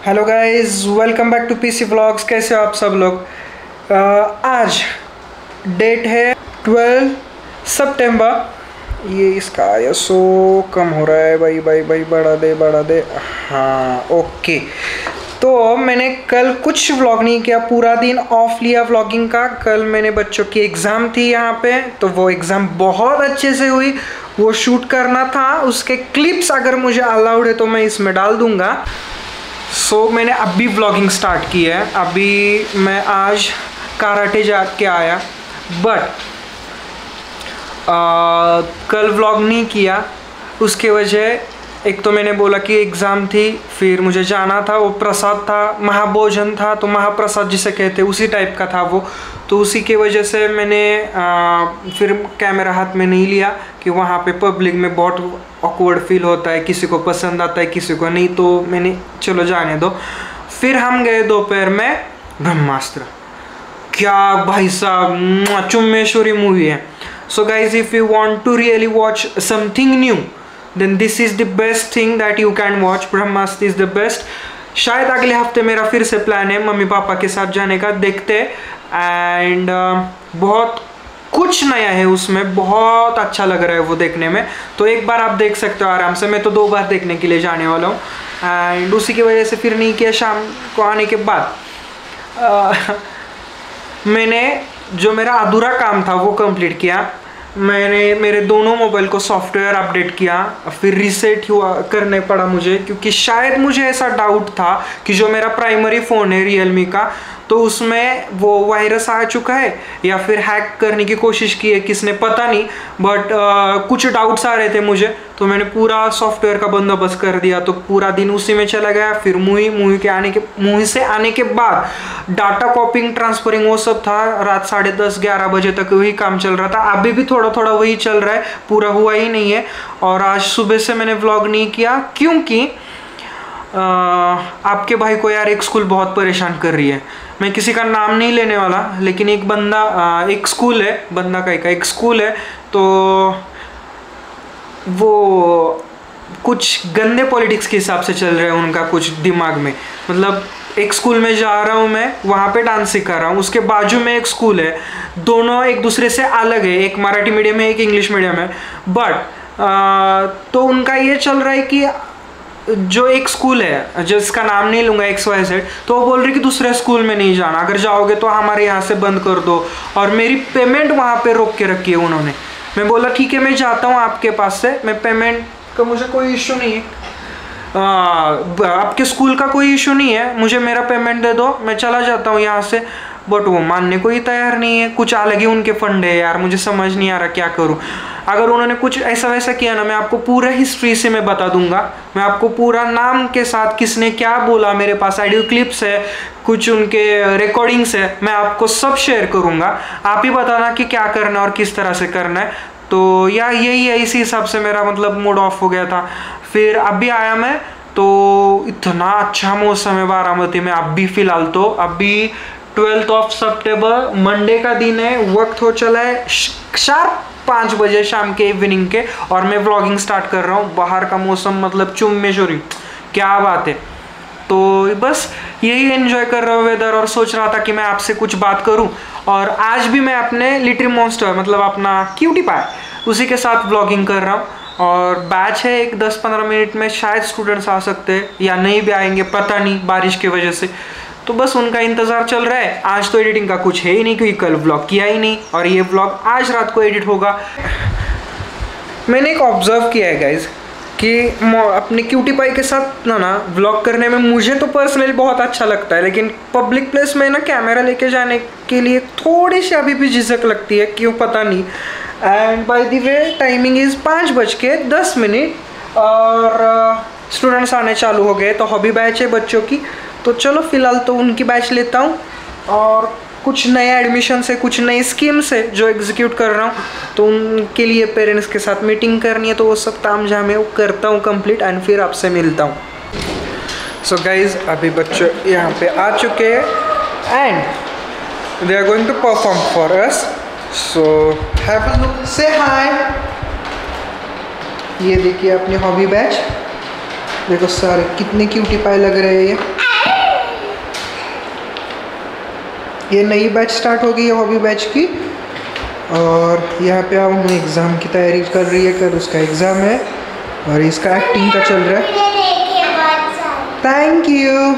Hello guys, welcome back to PC vlogs. कैसे हो आप सब लोग। आज डेट है 12 सितंबर। ये इसका ISO कम हो रहा है। भाई बढ़ा दे। हाँ ओके। तो मैंने कल कुछ व्लॉग नहीं किया, पूरा दिन ऑफ लिया व्लॉगिंग का। कल मैंने बच्चों की एग्ज़ाम थी यहाँ पे, तो वो एग्ज़ाम बहुत अच्छे से हुई। वो शूट करना था, उसके क्लिप्स अगर मुझे अलाउड है तो मैं इसमें डाल दूँगा। मैंने अभी व्लॉगिंग स्टार्ट की है। अभी मैं आज कराटे जा के आया, बट कल व्लॉग नहीं किया। उसके वजह एक तो मैंने बोला कि एग्ज़ाम थी, फिर मुझे जाना था। वो प्रसाद था, महाभोजन था, तो महाप्रसाद जिसे कहते उसी टाइप का था वो। तो उसी के वजह से मैंने फिर कैमरा हाथ में नहीं लिया कि वहाँ पे पब्लिक में बहुत ऑकवर्ड फील होता है, किसी को पसंद आता है किसी को नहीं। तो मैंने चलो जाने दो। फिर हम गए दोपहर में ब्रह्मास्त्र। क्या भाई साहब, चुम्मेश्वरी मूवी है। So guys, if you want to really watch something new then this is the best thing that you can watch. Brahmastra is the best. शायद अगले हफ्ते मेरा फिर से प्लान है मम्मी पापा के साथ जाने का, देखते। एंड बहुत कुछ नया है उसमें, बहुत अच्छा लग रहा है वो देखने में। तो एक बार आप देख सकते हो आराम से। मैं तो 2 बार देखने के लिए जाने वाला हूँ। एंड उसी की वजह से फिर नहीं किया। शाम को आने के बाद मैंने जो मेरा अधूरा काम था वो कंप्लीट किया। मैंने मेरे दोनों मोबाइल को सॉफ्टवेयर अपडेट किया, फिर रीसेट हुआ करने पड़ा मुझे, क्योंकि शायद मुझे ऐसा डाउट था कि जो मेरा प्राइमरी फ़ोन है रियलमी का, तो उसमें वो वायरस आ चुका है या फिर हैक करने की कोशिश की है किसने, पता नहीं। बट कुछ डाउट्स आ रहे थे मुझे, तो मैंने पूरा सॉफ्टवेयर का बंदोबस्त कर दिया। तो पूरा दिन उसी में चला गया। फिर मूवी से आने के बाद डाटा कॉपिंग, ट्रांसफरिंग वो सब था। रात 10:30-11 बजे तक वही काम चल रहा था। अभी भी थोड़ा थोड़ा वही चल रहा है, पूरा हुआ ही नहीं है। और आज सुबह से मैंने व्लॉग नहीं किया क्योंकि आपके भाई को यार एक स्कूल बहुत परेशान कर रही है। मैं किसी का नाम नहीं लेने वाला, लेकिन एक बंदा, एक स्कूल है, बंदा का एक स्कूल है, तो वो कुछ गंदे पॉलिटिक्स के हिसाब से चल रहे हैं उनका कुछ दिमाग में। मतलब एक स्कूल में जा रहा हूँ मैं, वहाँ पे डांस सिखा रहा हूँ, उसके बाजू में एक स्कूल है, दोनों एक दूसरे से अलग है। एक मराठी मीडियम है, एक इंग्लिश मीडियम है। बट तो उनका ये चल रहा है कि जो एक स्कूल है जिसका नाम नहीं लूँगा, XYZ, तो वो बोल रही कि दूसरे स्कूल में नहीं जाना, अगर जाओगे तो हमारे यहाँ से बंद कर दो। और मेरी पेमेंट वहाँ पे रोक के रखी है उन्होंने। मैं बोला ठीक है, मैं जाता हूँ आपके पास से, मैं पेमेंट का मुझे कोई इशू नहीं है, आपके स्कूल का कोई इशू नहीं है, मुझे मेरा पेमेंट दे दो, मैं चला जाता हूँ यहाँ से। बट वो मानने को ही तैयार नहीं है। कुछ अलग ही उनके फंड है यार, मुझे समझ नहीं आ रहा क्या करूँ। अगर उन्होंने कुछ ऐसा वैसा किया ना, मैं आपको पूरा हिस्ट्री से मैं बता दूंगा। मैं आपको पूरा नाम के साथ किसने क्या बोला, मेरे पास ऑडियो क्लिप्स है, कुछ उनके रिकॉर्डिंग्स है, मैं आपको सब शेयर करूँगा। आप ही बताना कि क्या करना है और किस तरह से करना है। तो यार यही है, इसी हिसाब से मेरा मतलब मूड ऑफ हो गया था। फिर अभी आया मैं, तो इतना अच्छा मौसम है बारामती में अभी फ़िलहाल। तो अभी 12 सितंबर मंडे का दिन है। वक्त हो चला है शार्प 5 बजे शाम के, इवनिंग के, और मैं व्लॉगिंग स्टार्ट कर रहा हूँ। बाहर का मौसम मतलब चुम्मेश्वरी, क्या बात है। तो बस यही एंजॉय कर रहा हूँ वेदर, और सोच रहा था कि मैं आपसे कुछ बात करूं। और आज भी मैं अपने लिटिल मॉन्स्टर, मतलब अपना क्यूटी पाई, उसी के साथ व्लॉगिंग कर रहा हूँ। और बैच है एक 10-15 मिनट में, शायद स्टूडेंट्स आ सकते हैं या नहीं भी आएंगे, पता नहीं, बारिश की वजह से। तो बस उनका इंतज़ार चल रहा है। आज तो एडिटिंग का कुछ है ही नहीं, क्योंकि कल व्लॉग किया ही नहीं, और ये व्लॉग आज रात को एडिट होगा। मैंने एक ऑब्जर्व किया है गाइज कि अपने क्यूटी पाई के साथ ना व्लॉग करने में मुझे तो पर्सनली बहुत अच्छा लगता है, लेकिन पब्लिक प्लेस में ना कैमरा लेके जाने के लिए थोड़ी सी अभी भी झिझक लगती है, क्यों पता नहीं। And bye the way timing is 5:10, और स्टूडेंट्स आने चालू हो गए। तो हॉबी बैच है बच्चों की, तो चलो फ़िलहाल तो उनकी बैच लेता हूँ। और कुछ नए एडमिशन है, कुछ नई स्कीम्स है जो एग्जीक्यूट कर रहा हूँ, तो उनके लिए पेरेंट्स के साथ मीटिंग करनी है। तो वो सब तामझाम है, वो करता हूँ कंप्लीट, एंड फिर आपसे मिलता हूँ। सो गाइज, अभी बच्चे यहाँ पे आ चुके हैं and they are going to perform for us. So have a look, say hi. ये देखिए अपनी हॉबी बैच, देखो सारे कितने क्यूटी पाए लग रहे हैं ये। ये नई बैच स्टार्ट हो गई है हॉबी बैच की। और यहाँ पे अब हम एग्ज़ाम की तैयारी कर रही है, कल उसका एग्ज़ाम है और इसका एक्टिंग का चल रहा है। Thank you.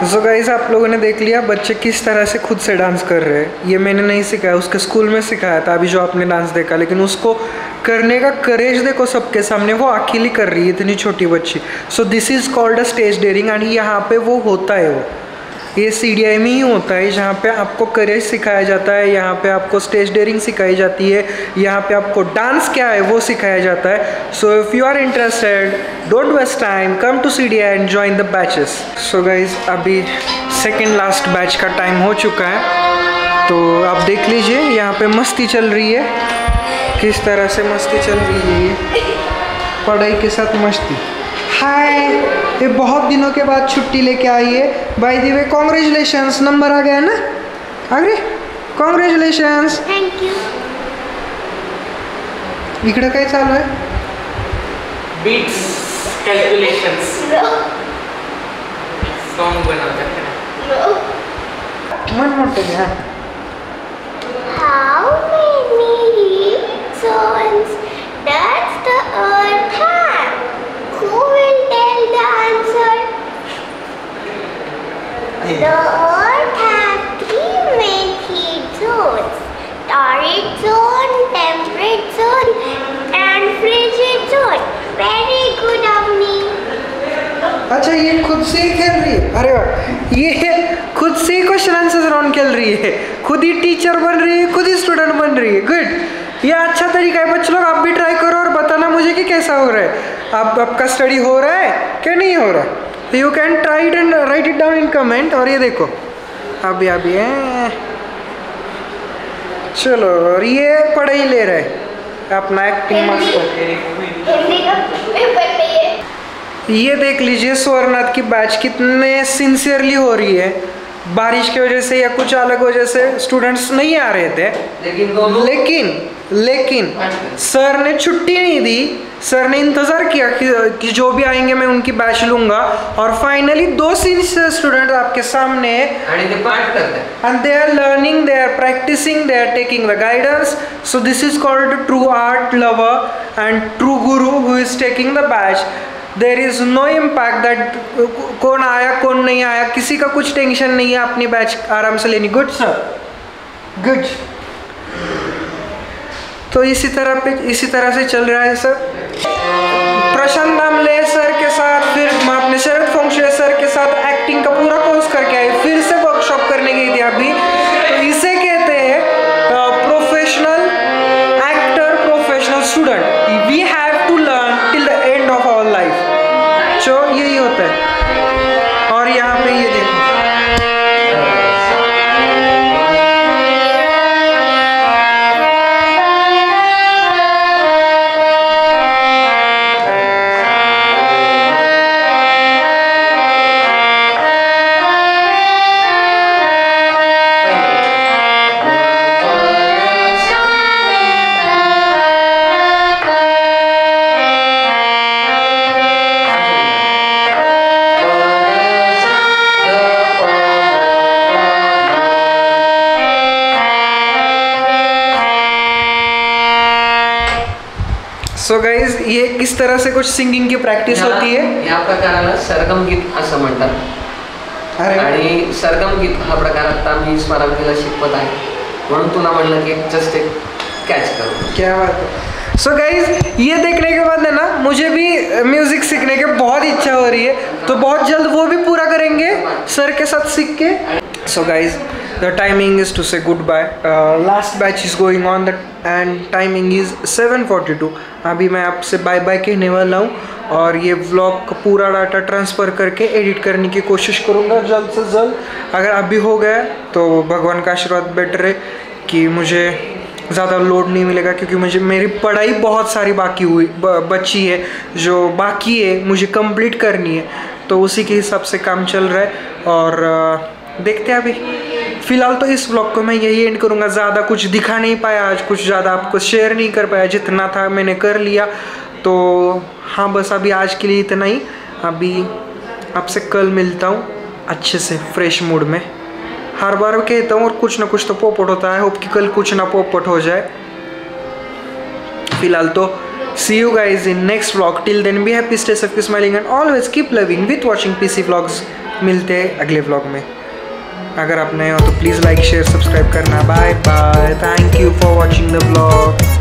सो गाइस आप लोगों ने देख लिया बच्चे किस तरह से खुद से डांस कर रहे हैं। ये मैंने नहीं सिखाया, उसके स्कूल में सिखाया था अभी जो आपने डांस देखा, लेकिन उसको करने का करेज देखो सबके सामने, वो अकेली कर रही है इतनी छोटी बच्ची। So this is called a stage daring and यहाँ पे वो होता है, वो ये CDI में ही होता है, जहाँ पे आपको करेज सिखाया जाता है, यहाँ पे आपको स्टेज डेयरिंग सिखाई जाती है, यहाँ पे आपको डांस क्या है वो सिखाया जाता है। So if you are interested don't waste time, come to CDI and join the batches. So guys अभी सेकेंड लास्ट बैच का टाइम हो चुका है, तो आप देख लीजिए यहाँ पे मस्ती चल रही है, किस तरह से मस्ती चल रही है, ये पढ़ाई के साथ मस्ती। हाय, ये बहुत दिनों के बाद छुट्टी लेके आई है। By the way congratulations, number आ गया ना? आ गए? कॉन्ग्रेचुलेशंस। Thank you. इकडे काय चालू आहे? Beats calculations. सॉन्ग बनवतात. मन मोठे घ्या. How many suns does the earth have? Who will tell the answer? The earth has three main heat zones: torrid zone, temperate zone, and frigid zone. Very good, Avni. अच्छा ये खुद से ही खेल रही है. अरे वाह, ये खुद से ही क्वेश्चन आंसर राउंड खेल रही है, खुद ही टीचर बन रही है, खुद ही स्टूडेंट बन रही है. गुड, ये अच्छा तरीका है. बच्चों लोग आप भी ट्राई करो और बताना मुझे कि कैसा हो रहा है. आपका स्टडी हो रहा है क्या नहीं हो रहा. You can try it and right it down in comment. और ये देखो अभी चलो, और ये पढ़ाई ले रहा है अपना एक्टिंग मास्टर. हिंदी का पेपर पे ये देख लीजिए स्वर्णाथ की बैच कितने सिंसियरली हो रही है. बारिश की वजह से या कुछ अलग वजह से स्टूडेंट्स नहीं आ रहे थे, लेकिन सर ने छुट्टी नहीं दी. सर ने इंतज़ार किया कि जो भी आएंगे मैं उनकी बैच लूँगा. और फाइनली 2 सिंसियर स्टूडेंट आपके सामने हैं and they are learning, they are practicing, they are taking the guidance. So this is called true art lover and true guru who is taking the batch. There is no impact that कौन आया कौन नहीं आया, किसी का कुछ tension नहीं है. अपनी बैच आराम से लेनी. Good sir, good. तो इसी तरह से चल रहा है सर. प्रशांत दामले सर के साथ, फिर मैं अपने शरद फोंगशे सर के साथ एक्टिंग का पूरा कोर्स करके आई. फिर से वर्कशॉप करने गई थी अभी. तो इसे कहते हैं professional actor, professional student. We have to learn till the end of our life. तो यही होता है. और यहाँ पे ये देखो सो गाइज ये इस तरह से कुछ सिंगिंग की प्रॅक्टिस होती है. या प्रकाराला सरगम गीत असं म्हणतात. आणि सरगम गीत हा प्रकार आता मी स्मरावतीला शिकवत आहे, म्हणून तुला म्हणलं की जस्ट एक कैच करो. क्या बात है. सो गाइज ये देखने के बाद है ना, मुझे भी म्यूजिक सीखने की बहुत इच्छा हो रही है. तो बहुत जल्द वो भी पूरा करेंगे सर के साथ सीख के. So guys the timing is to say goodbye. Last batch is going on and timing is 7:42. अभी मैं आपसे बाय बाय कहने वाला हूँ और ये व्लॉग का पूरा डाटा ट्रांसफ़र करके एडिट करने की कोशिश करूँगा जल्द से जल्द. अगर अभी हो गया तो भगवान का आशीर्वाद बेटर है कि मुझे ज़्यादा लोड नहीं मिलेगा, क्योंकि मुझे मेरी पढ़ाई बहुत सारी बची है जो बाकी है मुझे कंप्लीट करनी है. तो उसी के हिसाब से काम चल रहा है. और देखते हैं अभी. फ़िलहाल तो इस व्लॉग को मैं यही एंड करूँगा. ज़्यादा कुछ दिखा नहीं पाया आज, कुछ ज़्यादा आपको शेयर नहीं कर पाया. जितना था मैंने कर लिया. तो हाँ, बस अभी आज के लिए इतना ही. अभी आपसे कल मिलता हूँ अच्छे से फ्रेश मूड में. हर बार कहता हूँ और कुछ ना कुछ तो पोपट होता है. होप कि कल कुछ ना पोपट हो जाए. फिलहाल तो see you guys in next vlog. Till then be happy, stay safe, smiling and always keep loving with watching PC vlogs. मिलते हैं अगले व्लॉग में. अगर आप नए हो तो प्लीज़ लाइक शेयर सब्सक्राइब करना. Bye bye. Thank you for watching the vlog.